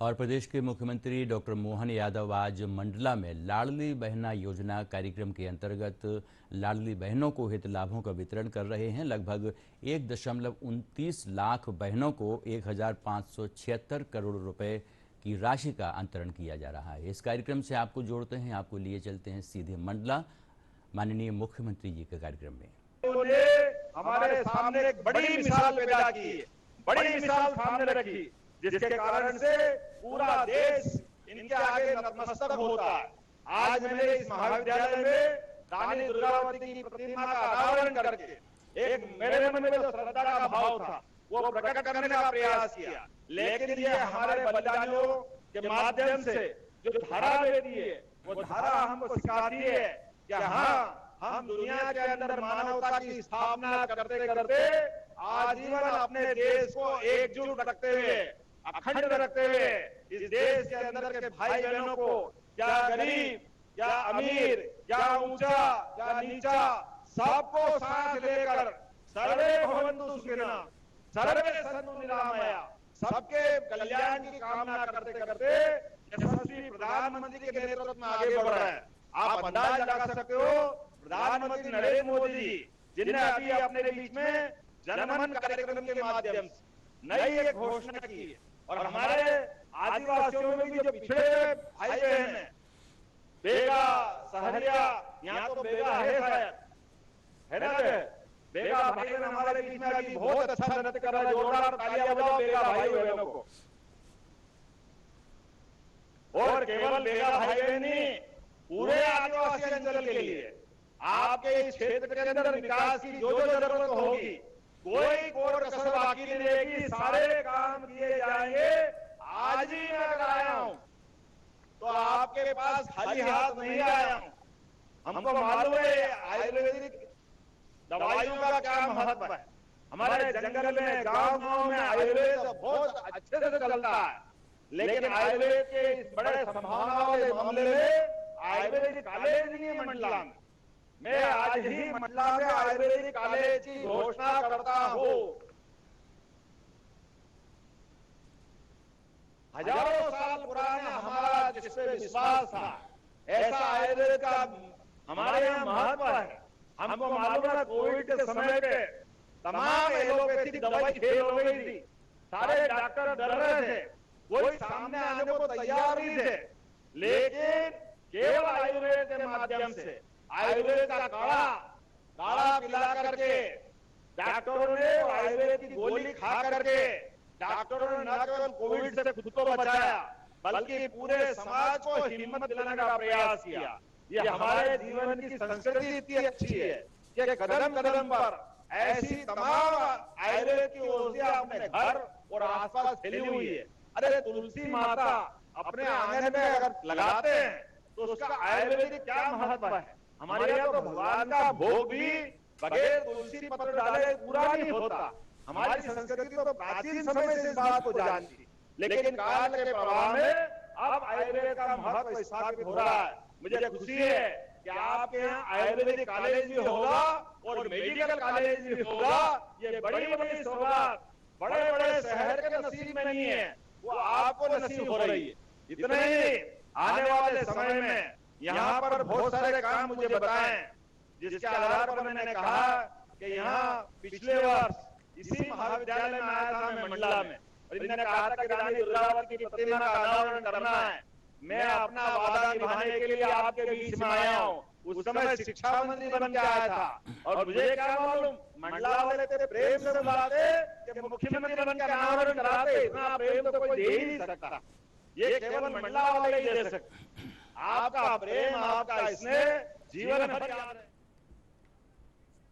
और प्रदेश के मुख्यमंत्री डॉक्टर मोहन यादव आज मंडला में लाडली बहना योजना कार्यक्रम के अंतर्गत लाडली बहनों को हित लाभों का वितरण कर रहे हैं। लगभग 1.29 लाख बहनों को 1576 करोड़ रुपए की राशि का अंतरण किया जा रहा है। इस कार्यक्रम से आपको जोड़ते हैं, आपको लिए चलते हैं सीधे मंडला माननीय मुख्यमंत्री जी के कार्यक्रम में। हमारे सामने एक बड़ी मिसाल पैदा की, बड़ी मिसाल सामने रखी, जिसके कारण से पूरा देश इनके आगे नतमस्तक होता है। आज मैंने इस महाविद्यालय में रानी दुर्गावती की प्रतिमा का अनावरण करके एक मेरे मन में जो श्रद्धा का भाव था वो प्रकट करने का प्रयास किया। लेकिन ये हमारे बलिदानियों के माध्यम से जो धारा देती है वो धारा हमको सिखाती है कि हाँ, हम दुनिया के अंदर मानवता की स्थापना करते करते आजीवन अपने देश को एकजुट रखते हुए, अखंड रखते हुए इस देश के अंदर के भाई बहनों को, क्या गरीब, क्या अमीर, क्या ऊंचा, क्या नीचा, सबको साथ लेकर सर्वे भवन्तु सुखिनः, सर्वे सन्तु निरामया, सबके कल्याण की कामना करते करते यशस्वी प्रधानमंत्री के नेतृत्व में आगे बढ़ रहे हैं। आप अंदाज लगा सकते हो, प्रधानमंत्री नरेंद्र मोदी जी जिन्हें अभी अपने बीच में जनमन कार्यक्रम के माध्यम से नई एक घोषणा की है और हमारे आदिवासियों में भी जो पिछड़े भाई बहन हैं, बेगा, सहरिया, यहाँ तो बेगा है शायद, है ना? बेगा भाई बहन हमारे बीच में अभी बहुत अच्छा नृत्य कर रहा है। जोरदार तालियां बजाओ बेगा भाई बहनों को। और केवल बेगा भाई बहन नहीं, पूरे आदिवासी अंचल के लिए आपके इस क्षेत्र के अंदर विकास की जो जो जरूरत होगी, कोई कोर कसर बाकी नहीं रहेगी, सारे काम किए जाएंगे। आज ही मैं अगर आया हूं तो आपके पास खाली हाथ नहीं आया हूं। हमको मालूम है आयुर्वेदिक दवाइयों का क्या महत्व है। हमारे जंगल में, गांव में आयुर्वेद बहुत अच्छे से चलता है, लेकिन आयुर्वेद के इस बड़े संभावना वाले मामले में आयुर्वेदिक कॉलेज नहीं है मंडला में। मैं आज ही मंडला में आयुर्वेदिक कॉलेज की घोषणा करता हूं। हजारों साल पुराना हमारा जिस पे विश्वास था, ऐसा आयुर्वेद का हमारे यहाँ महत्व है। हमको मालूम है कोविड के समय पे तमाम एलोपैथिक दवाई फेल हो गई थी, सारे डॉक्टर डर रहे थे, कोई सामने आने को तैयार नहीं थे, लेकिन केवल आयुर्वेद के माध्यम से आयुर्वेद का काढ़ा पिला करके डॉक्टरों ने आयुर्वेद की गोली खा करके डॉक्टरों ने न केवल कोविड से खुद को बचाया बल्कि पूरे समाज को हिम्मत दिलाने का प्रयास किया। ये हमारे जीवन की संस्कृति इतनी अच्छी है कि कदम कदम पर ऐसी तमाम आयुर्वेद की औषधियां अपने घर और आसपास फैली हुई है। अरे तुलसी माता अपने आंगन में अगर लगाते हैं तो उसका आयुर्वेदिक क्या महत्व है। हमारे यहाँ तो भगवान का भोग भी बगैर तुलसी पत्र डाले पूरा नहीं होता। हमारी संस्कृति तो प्राचीन समय से इस बात को जानती, लेकिन काल के प्रभाव में अब आयुर्वेद का महत्व स्थापित हो रहा है। मुझे खुशी है कि आपके यहाँ आयुर्वेदिक कॉलेज भी होगा और मेडिकल कॉलेज भी होगा। ये बड़ी बड़ी सौगात बड़े बड़े शहर के नसीब में नहीं है, वो आपको नसीब हो रही है। इतना ही, आने वाले समय में यहाँ पर बहुत सारे काम मुझे बताएं, जिसके आधार पर मैंने कहा कि यहाँ पिछले वर्ष इसी महाविद्यालय में आया था मैं मंडला में, और इन्होंने कहा था कि रानी दुर्गावती की प्रतिमा का अनावरण करना है। मैं अपना वादा निभाने के लिए आपके बीच में आया हूँ। उस समय शिक्षा मंत्री बन के आया था और मुझे क्या मालूम, मंडला वाले तेरे प्रेम से बुलाते कि मुख्यमंत्री बन के अनावरण कराते। इतना प्रेम तो कोई दे ही नहीं सकता, ये केवल मंडला वाले ही दे सकते। आपका प्रेम, आपका स्नेह जीवन भर याद है।